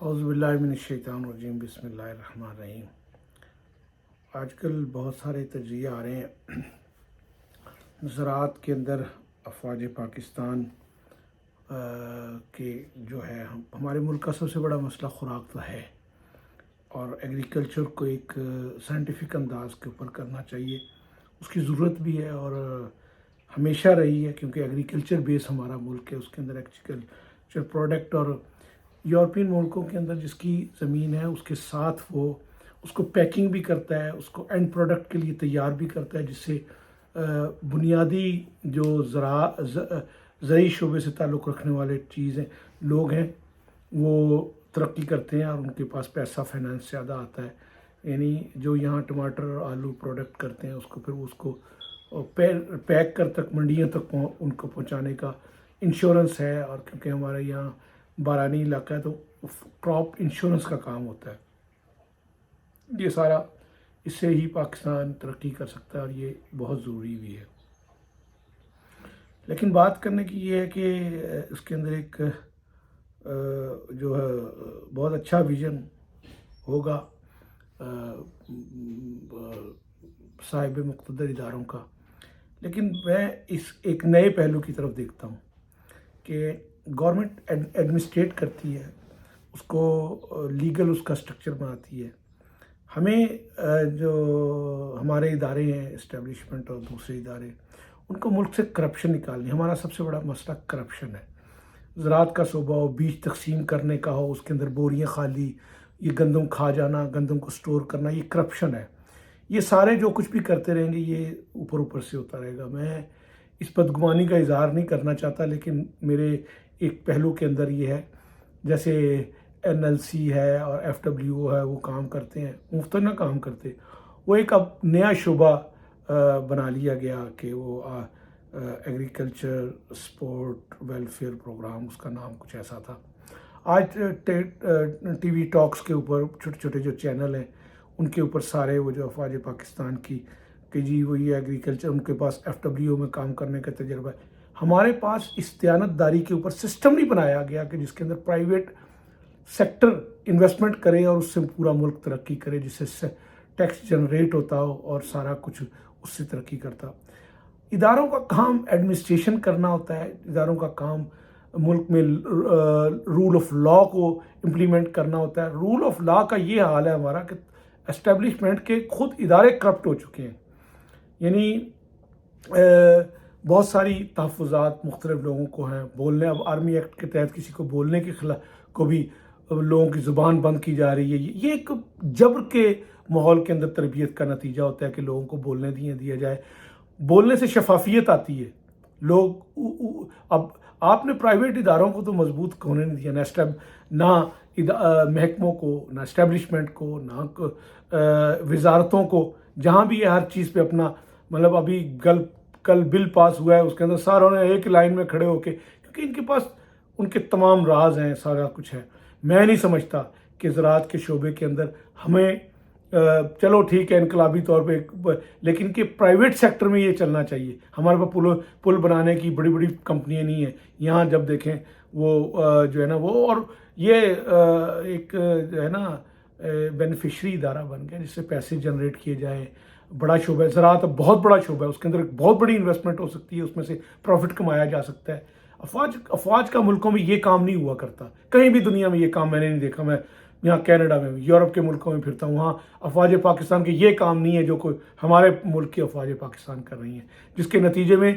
اعوذ باللہ من الشیطان الرجیم، بسم اللہ الرحمن الرحیم۔ آج کل بہت سارے تجزیے آ رہے ہیں زراعت کے اندر افواج پاکستان کے جو ہے ہمارے ملک کا سب سے بڑا مسئلہ خوراک تو ہے، اور ایگریکلچر کو ایک سائنٹیفک انداز کے اوپر کرنا چاہیے، اس کی ضرورت بھی ہے اور ہمیشہ رہی ہے، کیونکہ ایگریکلچر بیس ہمارا ملک ہے، اس کے اندر ایگریکلچر پروڈکٹ، اور یورپین ملکوں کے اندر جس کی زمین ہے اس کے ساتھ وہ اس کو پیکنگ بھی کرتا ہے، اس کو اینڈ پروڈکٹ کے لیے تیار بھی کرتا ہے، جس سے بنیادی جو زرعی شعبے سے تعلق رکھنے والے چیزیں لوگ ہیں وہ ترقی کرتے ہیں اور ان کے پاس پیسہ فائنانس زیادہ آتا ہے۔ یعنی جو یہاں ٹماٹر آلو پروڈکٹ کرتے ہیں اس کو پھر اس کو پیک کر تک منڈیوں تک ان کو پہنچانے کا انشورنس ہے، اور کیونکہ ہمارے یہاں بارانی علاقہ ہے تو کراپ انشورنس کا کام ہوتا ہے۔ یہ سارا اس سے ہی پاکستان ترقی کر سکتا ہے اور یہ بہت ضروری بھی ہے۔ لیکن بات کرنے کی یہ ہے کہ اس کے اندر ایک جو ہے بہت اچھا ویژن ہوگا صاحب مقتدر اداروں کا، لیکن میں اس ایک نئے پہلو کی طرف دیکھتا ہوں کہ گورنمنٹ ایڈمنسٹریٹ کرتی ہے، اس کو لیگل اس کا سٹرکچر بناتی ہے۔ ہمیں جو ہمارے ادارے ہیں اسٹیبلشمنٹ اور دوسرے ادارے، ان کو ملک سے کرپشن نکالنی، ہمارا سب سے بڑا مسئلہ کرپشن ہے۔ زراعت کا صوبہ ہو، بیج تقسیم کرنے کا ہو، اس کے اندر بوریاں خالی، یہ گندم کھا جانا، گندم کو سٹور کرنا، یہ کرپشن ہے۔ یہ سارے جو کچھ بھی کرتے رہیں گے یہ اوپر اوپر سے ہوتا رہے گا۔ میں اس بدگمانی کا اظہار نہیں کرنا چاہتا، لیکن میرے ایک پہلو کے اندر یہ ہے، جیسے NLC ہے اور FWO ہے، وہ کام کرتے ہیں، مفت نہ کام کرتے، وہ ایک اب نیا شعبہ بنا لیا گیا کہ وہ ایگریکلچر سپورٹ ویلفیئر پروگرام، اس کا نام کچھ ایسا تھا۔ آج ٹی وی ٹاکس کے اوپر چھوٹے چھوٹے جو چینل ہیں ان کے اوپر سارے وہ جو افواج پاکستان کی کہ جی وہ یہ ایگریکلچر، ان کے پاس FWO میں کام کرنے کا تجربہ ہے۔ ہمارے پاس اس دیانت داری کے اوپر سسٹم نہیں بنایا گیا کہ جس کے اندر پرائیویٹ سیکٹر انویسٹمنٹ کرے اور اس سے پورا ملک ترقی کرے، جس سے ٹیکس جنریٹ ہوتا ہو اور سارا کچھ اس سے ترقی کرتا۔ اداروں کا کام ایڈمنسٹریشن کرنا ہوتا ہے، اداروں کا کام ملک میں رول آف لا کو امپلیمنٹ کرنا ہوتا ہے۔ رول آف لا کا یہ حال ہے ہمارا کہ اسٹیبلشمنٹ کے خود ادارے کرپٹ ہو چکے ہیں، یعنی بہت ساری تحفظات مختلف لوگوں کو ہیں، بولنے، اب آرمی ایکٹ کے تحت کسی کو بولنے کے خلاف کو بھی لوگوں کی زبان بند کی جا رہی ہے۔ یہ ایک جبر کے ماحول کے اندر تربیت کا نتیجہ ہوتا ہے کہ لوگوں کو بولنے دیا جائے، بولنے سے شفافیت آتی ہے۔ لوگ اب آپ نے پرائیویٹ اداروں کو تو مضبوط ہونے نہیں دیا، نہ محکموں کو، نہ اسٹیبلشمنٹ کو، نہ وزارتوں کو، جہاں بھی یہ ہر چیز پہ اپنا مطلب ابھی کل بل پاس ہوا ہے، اس کے اندر ساروں نے ایک لائن میں کھڑے ہو کے، کیونکہ ان کے پاس ان کے تمام راز ہیں، سارا کچھ ہے۔ میں نہیں سمجھتا کہ زراعت کے شعبے کے اندر ہمیں چلو ٹھیک ہے انقلابی طور پہ، لیکن کہ پرائیویٹ سیکٹر میں یہ چلنا چاہیے۔ ہمارے پاس پل بنانے کی بڑی بڑی کمپنیاں نہیں ہیں یہاں، جب دیکھیں وہ جو ہے نا وہ، اور یہ ایک جو ہے نا بینیفیشری ادارہ بن گیا جس سے پیسے جنریٹ کیے جائیں۔ بڑا شعبہ ہے زراعت، اب بہت بڑا شعبہ ہے، اس کے اندر ایک بہت بڑی انویسٹمنٹ ہو سکتی ہے، اس میں سے پروفٹ کمایا جا سکتا ہے۔ افواج کا ملکوں میں یہ کام نہیں ہوا کرتا، کہیں بھی دنیا میں یہ کام میں نے نہیں دیکھا۔ میں یہاں کینیڈا میں، یورپ کے ملکوں میں پھرتا ہوں، وہاں افواج پاکستان کے یہ کام نہیں ہے جو کوئی ہمارے ملک کی افواج پاکستان کر رہی ہیں، جس کے نتیجے میں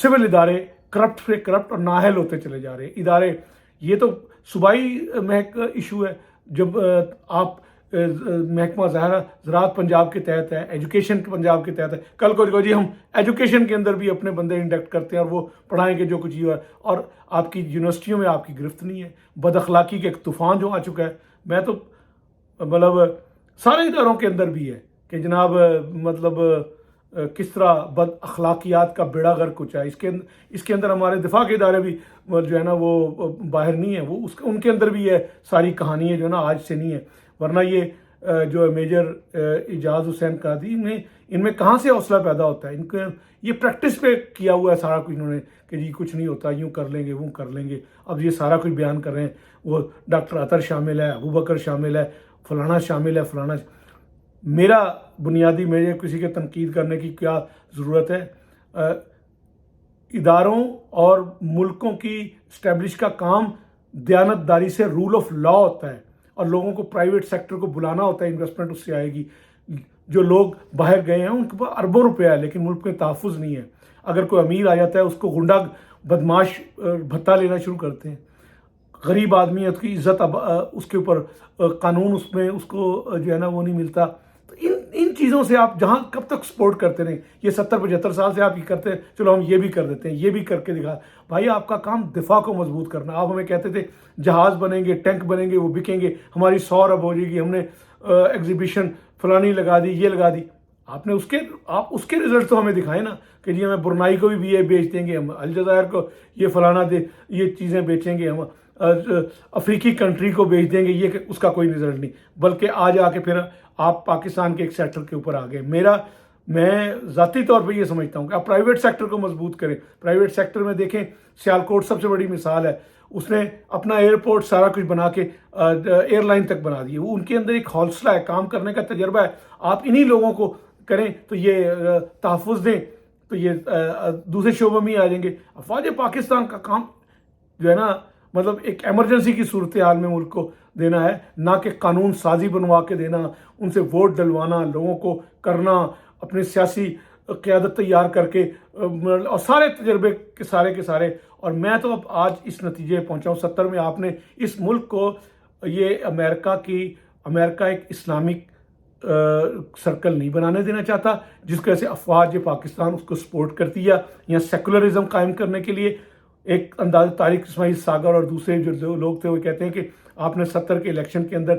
سول ادارے کرپٹ پہ کرپٹ اور نااہل ہوتے چلے جا رہے ہیں ادارے۔ یہ تو صوبائی ایشو ہے، جب آپ محکمہ زراعت پنجاب کے تحت ہے، ایجوکیشن پنجاب کے تحت ہے، کل کو جی ہم ایجوکیشن کے اندر بھی اپنے بندے انڈکٹ کرتے ہیں اور وہ پڑھائیں گے جو کچھ ہوا ہے، اور آپ کی یونیورسٹیوں میں آپ کی گرفت نہیں ہے۔ بد اخلاقی کے ایک طوفان جو آ چکا ہے، میں تو مطلب سارے اداروں کے اندر بھی ہے کہ جناب مطلب کس طرح بد اخلاقیات کا بیڑا غرق ہو چاہے۔ اس کے اندر ہمارے دفاع کے ادارے بھی جو ہے نا وہ باہر نہیں ہے، وہ ان کے اندر بھی ہے ساری کہانی ہے جو نا آج سے نہیں ہے، ورنہ یہ جو ہے میجر اعجاز حسین قادری، ان میں کہاں سے حوصلہ پیدا ہوتا ہے؟ ان کو یہ پریکٹس پہ کیا ہوا ہے سارا کچھ انہوں نے کہ جی کچھ نہیں ہوتا، یوں کر لیں گے وہ کر لیں گے. اب یہ سارا کچھ بیان کر رہے ہیں. وہ ڈاکٹر عطر شامل ہے، ابو بکر شامل ہے، فلانا شامل ہے، فلانا. میرا مجھے کسی کے تنقید کرنے کی کیا ضرورت ہے؟ اداروں اور ملکوں کی اسٹیبلش کا کام دیانت داری سے، رول آف لا ہوتا ہے، اور لوگوں کو پرائیویٹ سیکٹر کو بلانا ہوتا ہے. انویسٹمنٹ اس سے آئے گی. جو لوگ باہر گئے ہیں ان کے پاس اربوں روپیہ ہے لیکن ملک میں تحفظ نہیں ہے. اگر کوئی امیر آ جاتا ہے اس کو غنڈہ بدماش بھتہ لینا شروع کرتے ہیں. غریب آدمی ہے، اس کی عزت اس کے اوپر قانون اس میں اس کو جو ہے نا وہ نہیں ملتا. تو ان چیزوں سے آپ جہاں کب تک سپورٹ کرتے رہیں؟ یہ 70-75 سال سے آپ یہ کرتے ہیں، چلو ہم یہ بھی کر دیتے ہیں، یہ بھی کر کے دکھا. بھائی آپ کا کام دفاع کو مضبوط کرنا. آپ ہمیں کہتے تھے جہاز بنیں گے، ٹینک بنیں گے، وہ بکیں گے، ہماری 100 ارب ہو جائے گی، ہم نے ایگزیبیشن فلانی لگا دی، یہ لگا دی. آپ اس کے رزلٹ تو ہمیں دکھائیں نا کہ جی ہمیں برنائی کو بھی یہ بیچ دیں گے، ہم الجزائر کو یہ فلانا یہ چیزیں بیچیں گے، ہم افریقی کنٹری کو بیچ دیں گے. یہ اس کا کوئی رزلٹ نہیں، بلکہ آج آ کے پھر آپ پاکستان کے ایک سیکٹر کے اوپر آ گئے. میں ذاتی طور پہ یہ سمجھتا ہوں کہ آپ پرائیویٹ سیکٹر کو مضبوط کریں. پرائیویٹ سیکٹر میں دیکھیں سیالکوٹ سب سے بڑی مثال ہے. اس نے اپنا ایئرپورٹ سارا کچھ بنا کے ایئر لائن تک بنا دی. وہ ان کے اندر ایک حوصلہ ہے، کام کرنے کا تجربہ ہے. آپ انہی لوگوں کو کریں تو یہ تحفظ دیں تو یہ دوسرے شعبوں میں ہی آ جائیں گے. افواج پاکستان کا کام جو ہے نا مطلب ایک ایمرجنسی کی صورتحال میں ملک کو دینا ہے، نہ کہ قانون سازی بنوا کے دینا، ان سے ووٹ ڈلوانا، لوگوں کو کرنا، اپنے سیاسی قیادت تیار کر کے، اور سارے تجربے کے سارے. اور میں تو اب آج اس نتیجے پہنچا ہوں 70 میں. آپ نے اس ملک کو یہ امریکہ ایک اسلامک سرکل نہیں بنانے دینا چاہتا، جس کی وجہ سے افواج پاکستان اس کو سپورٹ کرتی ہے. یا سیکولرزم قائم کرنے کے لیے ایک انداز طارق اسماعیل ساگر اور دوسرے جو لوگ تھے وہ کہتے ہیں کہ آپ نے 70 کے الیکشن کے اندر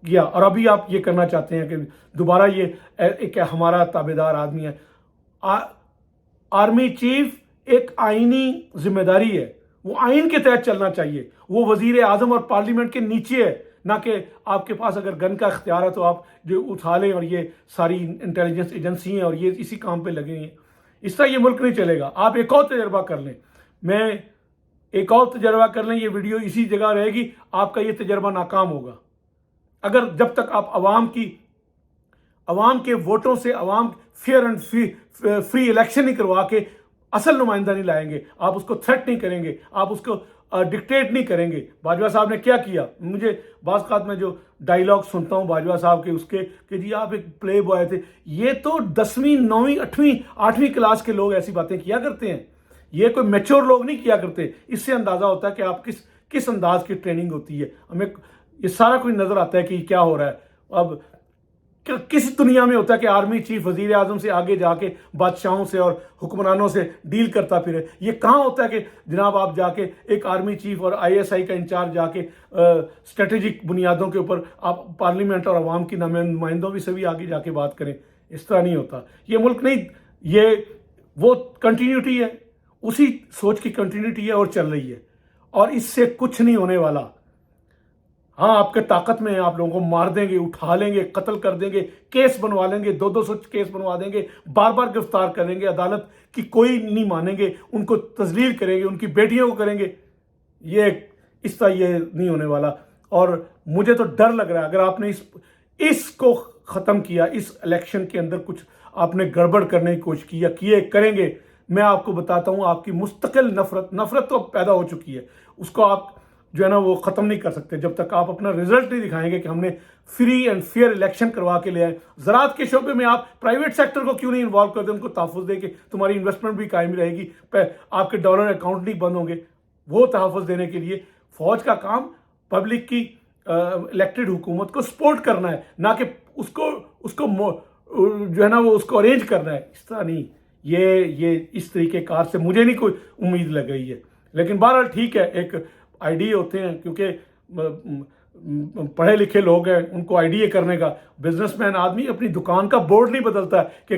کیا اور ابھی آپ یہ کرنا چاہتے ہیں کہ دوبارہ یہ ایک ہمارا تابعدار آدمی ہے. آرمی چیف ایک آئینی ذمہ داری ہے، وہ آئین کے تحت چلنا چاہیے. وہ وزیر اعظم اور پارلیمنٹ کے نیچے ہے، نہ کہ آپ کے پاس اگر گن کا اختیار ہے تو آپ جو اٹھا لیں اور یہ ساری انٹیلیجنس ایجنسی ہیں اور یہ اسی کام پہ لگے ہیں. اس طرح یہ ملک نہیں چلے گا. آپ ایک اور تجربہ کر لیں، یہ ویڈیو اسی جگہ رہے گی، آپ کا یہ تجربہ ناکام ہوگا. اگر جب تک آپ عوام کے ووٹوں سے عوام فیئر اینڈ فری الیکشن نہیں کروا کے اصل نمائندہ نہیں لائیں گے، آپ اس کو تھریٹ نہیں کریں گے، آپ اس کو ڈکٹیٹ نہیں کریں گے. باجوہ صاحب نے کیا مجھے بعض اوقات میں جو ڈائیلاگ سنتا ہوں باجوہ صاحب کے اس کے کہ جی آپ ایک پلے بوائے تھے. یہ تو 10ویں 9ویں 8ویں کلاس کے لوگ ایسی باتیں کیا کرتے ہیں. یہ کوئی میچور لوگ نہیں کیا کرتے. اس سے اندازہ ہوتا ہے کہ آپ کس انداز کی ٹریننگ ہوتی ہے. ہمیں یہ سارا کچھ نظر آتا ہے کہ کیا ہو رہا ہے. اب کس دنیا میں ہوتا ہے کہ آرمی چیف وزیر اعظم سے آگے جا کے بادشاہوں سے اور حکمرانوں سے ڈیل کرتا پھرے؟ یہ کہاں ہوتا ہے کہ جناب آپ جا کے ایک آرمی چیف اور ISI کا انچارج جا کے اسٹریٹجک بنیادوں کے اوپر آپ پارلیمنٹ اور عوام کی نمائندوں بھی سے بھی آگے جا کے بات کریں؟ اس طرح نہیں ہوتا. یہ ملک نہیں، یہ وہ کنٹینیوٹی ہے، اسی سوچ کی کنٹینیوٹی ہے اور چل رہی ہے، اور اس سے کچھ نہیں ہونے والا. ہاں آپ کے طاقت میں ہیں، آپ لوگوں کو مار دیں گے، اٹھا لیں گے، قتل کر دیں گے، کیس بنوا لیں گے، 200 کیس بنوا دیں گے، بار بار گرفتار کریں گے، عدالت کی کوئی نہیں مانیں گے، ان کو تذلیل کریں گے، ان کی بیٹیوں کو کریں گے. یہ اس طرح یہ نہیں ہونے والا. اور مجھے تو ڈر لگ رہا ہے اگر آپ نے اس کو ختم کیا، اس الیکشن کے اندر کچھ آپ نے گڑبڑ کرنے کی کوشش کی یا کریں گے، میں آپ کو بتاتا ہوں آپ کی مستقل نفرت تو پیدا ہو چکی ہے. اس کو آپ جو ہے نا وہ ختم نہیں کر سکتے جب تک آپ اپنا رزلٹ نہیں دکھائیں گے کہ ہم نے فری اینڈ فیئر الیکشن کروا کے لے آئے. زراعت کے شعبے میں آپ پرائیویٹ سیکٹر کو کیوں نہیں انوالو کرتے؟ ان کو تحفظ دے کے تمہاری انویسٹمنٹ بھی قائم رہے گی، آپ کے ڈالر اکاؤنٹ نہیں بند ہوں گے. وہ تحفظ دینے کے لیے فوج کا کام پبلک کی الیکٹڈ حکومت کو سپورٹ کرنا ہے، نہ کہ اس کو جو ہے نا وہ اس کو ارینج کرنا ہے. اس طرح نہیں. یہ اس طریقے کار سے مجھے نہیں کوئی امید لگ رہی ہے. لیکن بہرحال ٹھیک ہے، ایک آئیڈیا ہوتے ہیں کیونکہ پڑھے لکھے لوگ ہیں، ان کو آئیڈیا کرنے کا. بزنس مین آدمی اپنی دکان کا بورڈ نہیں بدلتا ہے کہ